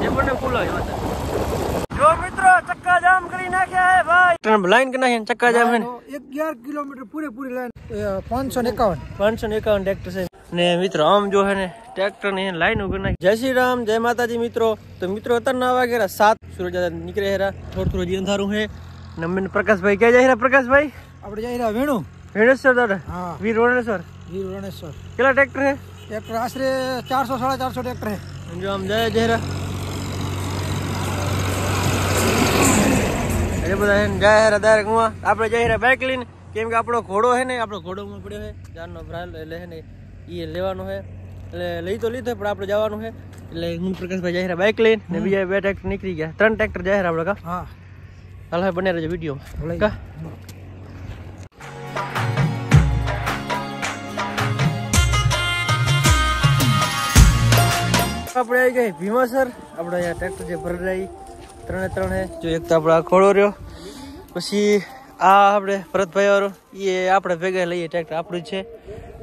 ये बने कूल जो मित्रों चक्का जाम करी नाख्या है भाई लाइन के नाखी चक्का जाम है 11 किलोमीटर पूरी लाइन 551 ट्रैक्टर से ने मित्रों आम जो है ने ट्रैक्टर ने लाइन कर नाखी। जय श्री राम जय माता जी मित्रों। तो मित्रों अतना वागे 7 सूरज निकले है थोड़ा जी अंधारू है नमन प्रकाश भाई क्या जाए प्रकाश भाई આપણે જઈ રહ્યા वेणेश्वर दादा हाँ वीर वेणेश्वर केला ट्रैक्टर है ट्रैक्टर आश्रे 400 450 ट्रैक्टर है जो हम जाए जहरा એ બધા હે જાય હેરા ડાયરેક્ટ હું આપણે જઈ રહ્યા બાઇક લઈને કેમ કે આપણો ઘોડો હે ને આપણો ઘોડોમાં પડ્યો હે જાનનો ભરાલ એટલે હે ને ઈ લેવાનો હે એટલે લઈ તો લીધો પણ આપણે જવાનું હે એટલે હું પ્રકાશભાઈ જઈ રહ્યા બાઇક લઈને ને બીજા 2 ટ્રેક્ટર નીકળી ગયા 3 ટ્રેક્ટર જાય આપણે કા હા હાલ હે બને રહેજો વિડિયો કા આપણે આવી ગઈ ભીમાસર આપણે અહીંયા ટ્રેક્ટર જે ભરી રહી 3 है जो एक तो अपना खोड़ो रो पी आ अपने भरतभाई वालों ये आपणे भेगा लईए ट्रेक्टर आपणुं छे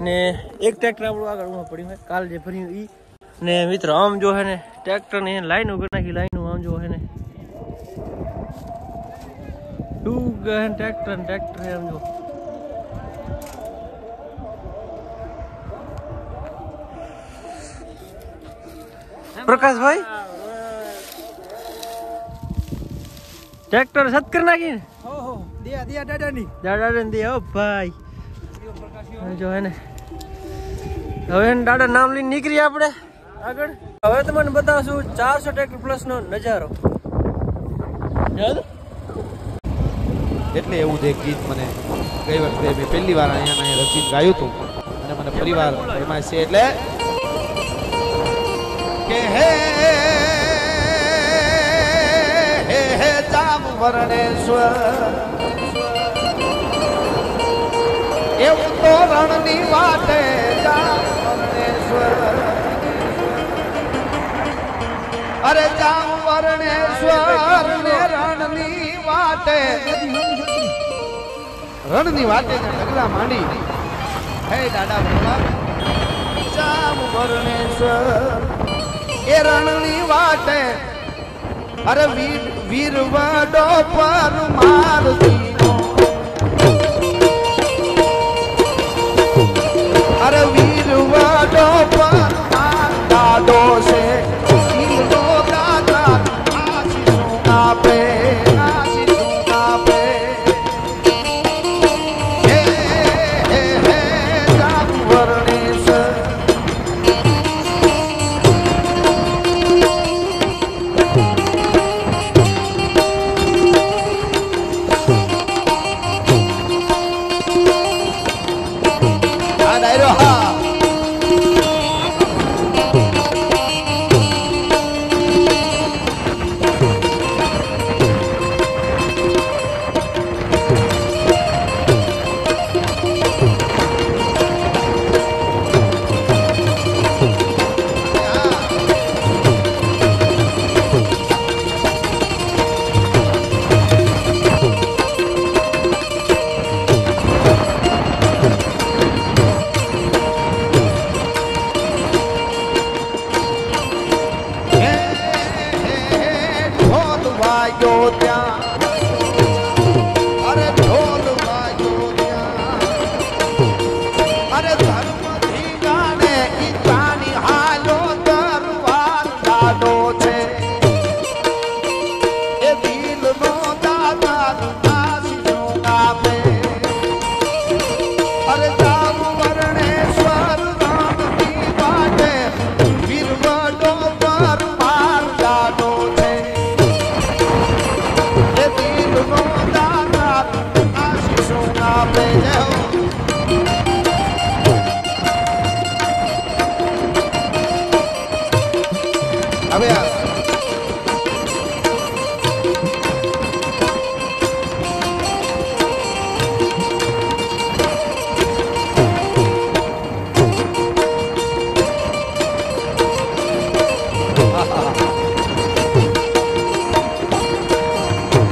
ने एक ट्रेक्टर आपणुं आगळ उमा पड्युं है काल जे भर्युं ई ने मित्र आम जो है ने ट्रेक्टर ने लाइन कर नाखी लाइन आम जो है ने ट्रेक्टर है आम जो प्रकाश भाई ट्रैक्टर सत कर नाखी ओहो दिया दिया दादा नी दिया ओ भाई जो है ने હવે દાદા નામ લઈને નીકળી આપણે આગળ હવે તમને બતાવશું 400 ટ્રેક્ટર પ્લસ નો નજારો યાદ એટલે એવું જ એક ગીત મને ગઈ વખતે મેં પહેલી વાર અહીંયા રચિત ગાયું હતું અને મને પરિવાર એમાં છે એટલે કે હે વર્ણેશ્વર એવું તો રણની વાટે જામ વર્ણેશ્વર અરે જામ વર્ણેશ્વર ને રણની વાટે ડગલા માંડી હે દાદા ભોળા જામ વર્ણેશ્વર એ રણની વાટે अरे वीर वडो पर मार दीनो अरे वीर वडो पर मार दादो से वीरो दादा आशीषों पे हे हे हे जाम वर्णेश्वर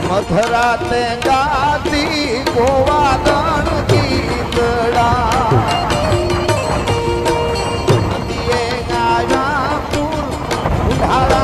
मथराते गाती गोवादन गीतड़ा दिए गाया पुर उठाड़ा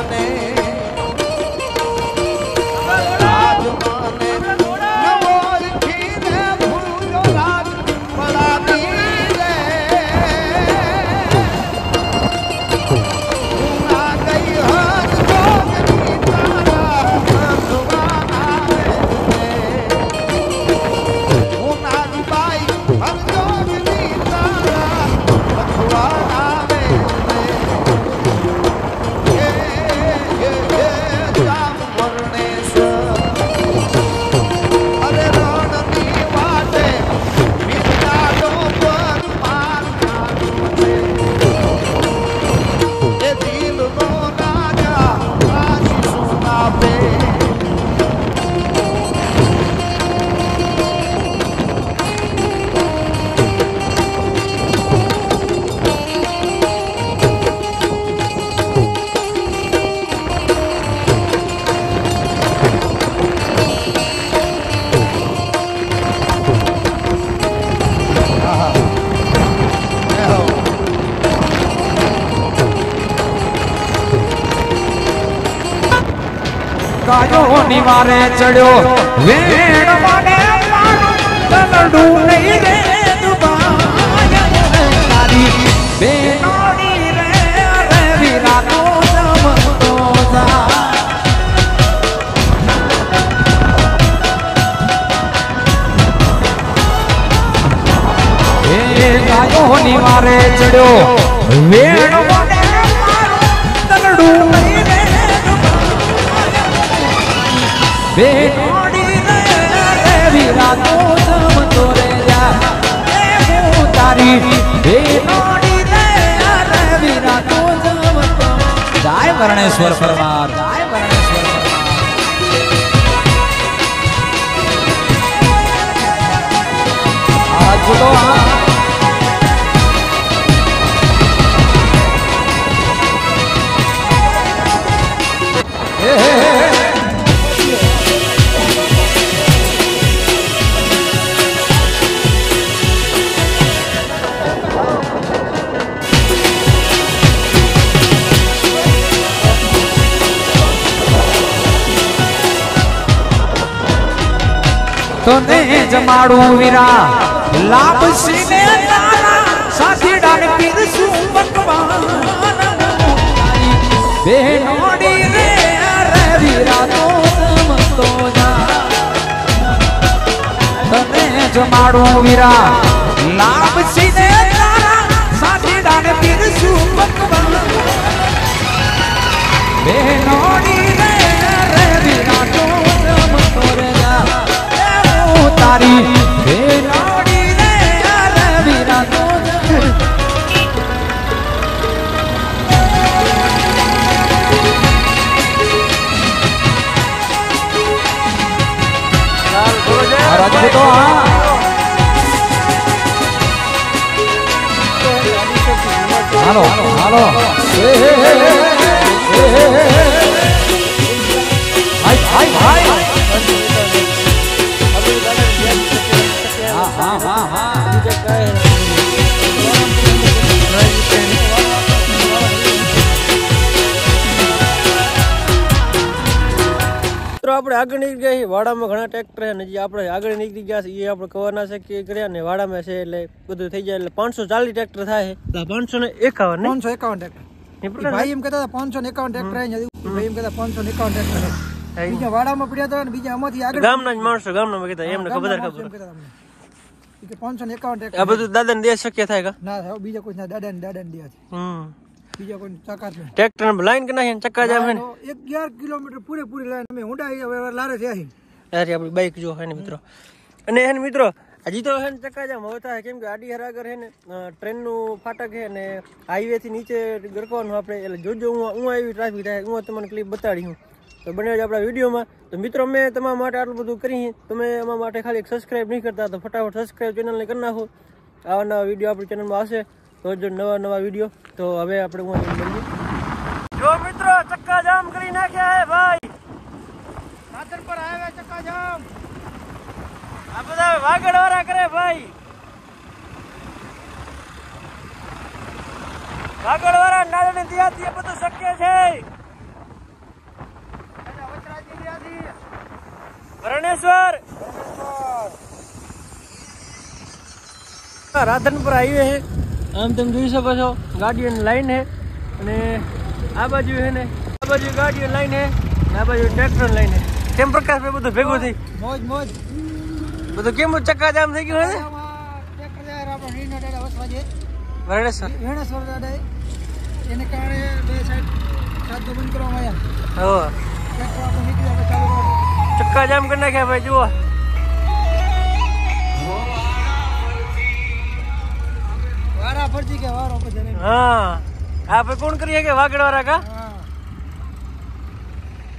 મને આજ મને નવોર ખીને ભૂલો રાત પડાવી રે હું આ ગઈ હજ જોગની તારા ભગવાના હું નાની બાઈ હજ જોગની તારા ભગવાના ગાયો નિવારે ચડ્યો વેણ મને તલડું નહીં રે દુબાય તારી બેનોડી રે રે વિરાનો જમતો જા એ ગાયો નિવારે ચડ્યો વેણ મને તલડું નહીં રે બેનોડી રે વિરાનો જમતો રે જા હું તારી બેનોડી રે વિરાનો જમતો જાય વર્ણેશ્વર પરમાર જાય વર્ણેશ્વર પરમાર આજ તો તને જમાડું વીરા લાભ સીને તારા સાથી ડાળ પીરસું ભગવાન બેનોડી રે રે વીરા તો જમતો જા તને જમાડું વીરા લાભ સીને તારા સાથી ડાળ પીરસું ભગવાન બેનોડી રે રે વીરા તો જમતો રે જા તારી બેનોડી રે વીરા તો રાજપૂતો હાલો હાલો ભાઈ ભાઈ ભાઈ હા હા હા આપણે આગળ નીકળી ગયા છીએ વાડામાં ઘણા ટ્રેક્ટર છે ને જે આપણે આગળ નીકળી ગયા છે એ આપણે કવરના છે કે કર્યા ને વાડામાં છે એટલે બધું થઈ જાય એટલે 540 ટ્રેક્ટર થાય 551 ટ્રેક્ટર ભાઈ એમ કહેતા 551 ટ્રેક્ટર ભાઈ એમ કહેતા 551 ટ્રેક્ટર બીજા વાડામાં પડ્યા હતા ને બીજા આમાંથી આગળ ગામના જ માણસો ગામના કહેતા એમને ખબર 551 ટ્રેક્ટર આ બધું દાદાને દે શક્ય થાય કા ના થાય બીજા કોઈ દાદાને દે છે બીજા કોઈ ચકાત નહીં ટ્રેક્ટર લાઈન કે નાખી ચક્કા જાવ ને 11 કિલોમીટર પૂરેપૂરી લાઈન અમે ઊંડા લારે છે અરે આપણી બાઈક જો હે ને મિત્રો અને હે ને મિત્રો હજી તો હે ને ચક્કા જામ હવે થાય કેમ કે આડી હરાગર હે ને ટ્રેનનું ફાટક હે ને હાઈવે થી નીચે ગરકવાનું આપણે એટલે જોજો હું આવી ટ્રાફિક થાય હું તમને ક્લિપ બતાડી હું તો બને આપણા વિડીયોમાં તો મિત્રો મેં તમારા માટે આટલું બધું કરી તમે અમારા માટે ખાલી સબસ્ક્રાઈબ નહીં કરતા તો ફટાફટ સબસ્ક્રાઈબ ચેનલને કરી નાખો આવા નવા વિડીયો આપણી ચેનલમાં આવશે તો જો નવા વિડીયો તો હવે આપણે હું મળીએ જો મિત્રો ચક્કા જામ કરી નાખ્યા હે ભાઈ સાધન પર આવ્યા ચક્કા જામ આ બધા વાગડવાળા કરે ભાઈ વાગડવાળા નાળની ત્યાંથી બધું શક્ય છે ભરણેશ્વર રાધનપુર હાઈવે છે આમ તમે જોઈ શકો છો ગાડીઓની લાઈન છે અને આ બાજુ છે ને આ બાજુ ગાડીઓની લાઈન છે અને આ બાજુ ટ્રેક્ટરની લાઈન છે કેમ પ્રકાશભાઈ બધું ભેગું થઈ મોજ મોજ બધું કેમ ચક્કાજામ થઈ ગયું છે ટ્રેક્ટર જાય આપણે રીનો દાડા વસવાજે ભરણેશ્વર વેણેશ્વર દાડા એને કારણે બે સાઈડ સાધનો બંધ કરવામાં આવ્યા હો ટ્રેક્ટર આપણે નીકળી આપણે ચાલુ કરો ચક્કાજામ કરી નાખ્યા ભાઈ જુઓ વારા ફરતી કે વારો પછી હા આ ભાઈ કોણ કરીએ કે વાગડવાળા કા હા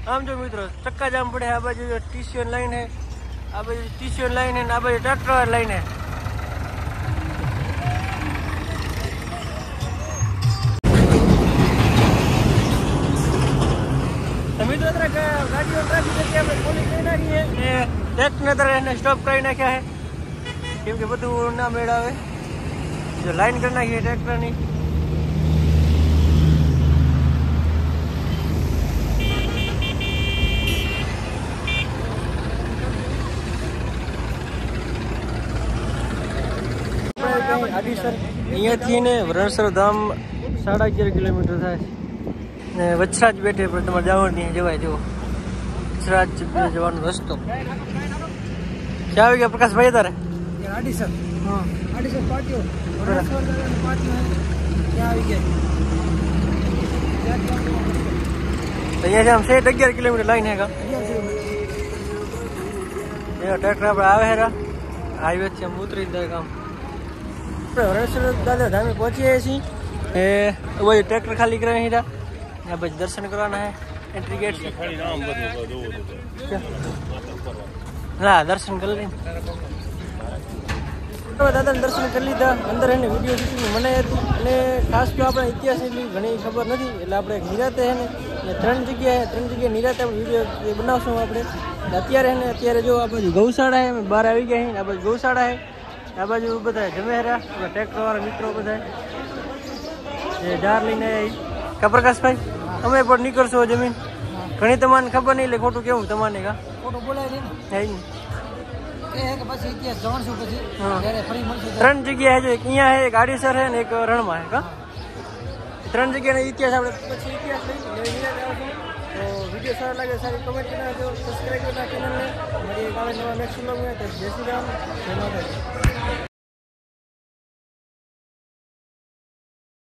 આમ જો મિત્રો ચક્કાજામ પડે આ બાજુ ટીસીઓ લાઈન હે આ બાજુ ટીસીઓ લાઈન હે આ બાજુ ટ્રેક્ટર લાઈન હે મિત્રો ગાડીઓ ટ્રાફિક હતી આપણે પોલીસ કરી નાખી છે ને ટ્રેક્ટર એને સ્ટોપ કરી નાખ્યા છે કેમ કે બધું ના મેળાવે જો લાઈન કરી નાખી ટ્રેક્ટરની આડીસર અહીંયાથી ને રણસર ધામ 11.5 કિલોમીટર થાય ને વચરાજ બેઠે પણ તમારે જવાનું ત્યાં જવાય જુઓ વચરાજ જવાનો રસ્તો ક્યાં આવી ગયા પ્રકાશભાઈ તારે આડીસર હા આડીસર પાટીઓ વેણેશ્વર દાદાની પાટીઓ ત્યાં આવી ગયા અહીંયાથી આમ 11 કિલોમીટર લાઈન હે કા ટ્રેક્ટર આપણે આવે હેરા હાઈવેથી આમ ઉતરી જાય કામ રણેશ્વર દાદા ધામે પહોંચી ગયા છીએ એ વही ट्रैक्टर खाली करे हीरा यहाँ बस दर्शन करवाना है एंट्री गेट से ना दर्शन कर ले दादा दर्शन कर लीधा अंदर है विडियो शूटिंग मनाई હતી અને ખાસ તો આપણે ઇતિહાસ એટલી ઘણી ખબર નથી એટલે આપણે નિરાતે છે ને ત્રણ જગ્યાએ નિરાતે વિડીયો બનાવશું આપણે અત્યારે જો આ બાજુ ગૌશાળા છે બહાર આવી ગયા છે આ બાજુ ગૌશાળા છે આ બાજુ બધા જમેરા ટ્રેક્ટર વાળા મિત્રો બધા એ જાર લઈને કા પ્રકાશભાઈ અમે પણ નીકળશો જમીન ઘણી તમને ખબર નહીં એટલે ખોટું કેવું તમારે કા ખોટું બોલાય નહીં ને કે પછી ઇતિહાસ જાણશું પછી જ્યારે ફરી મળશું ત્રણ જગ્યા છે એક અહીંયા છે એક આડીસર છે ને એક રણમાં છે કા ત્રણ જગ્યાનો ઇતિહાસ આપણે પછી ઇતિહાસ લઈ તો વિડીયો સારો લાગે સારી કમેન્ટ કરી નાખજો સબસ્ક્રાઈબ કરી નાખજો ચેનલને મળીએ કાલે નવા નેક્સ્ટ વ્લોગમાં જય શ્રી રામ જય માતાજી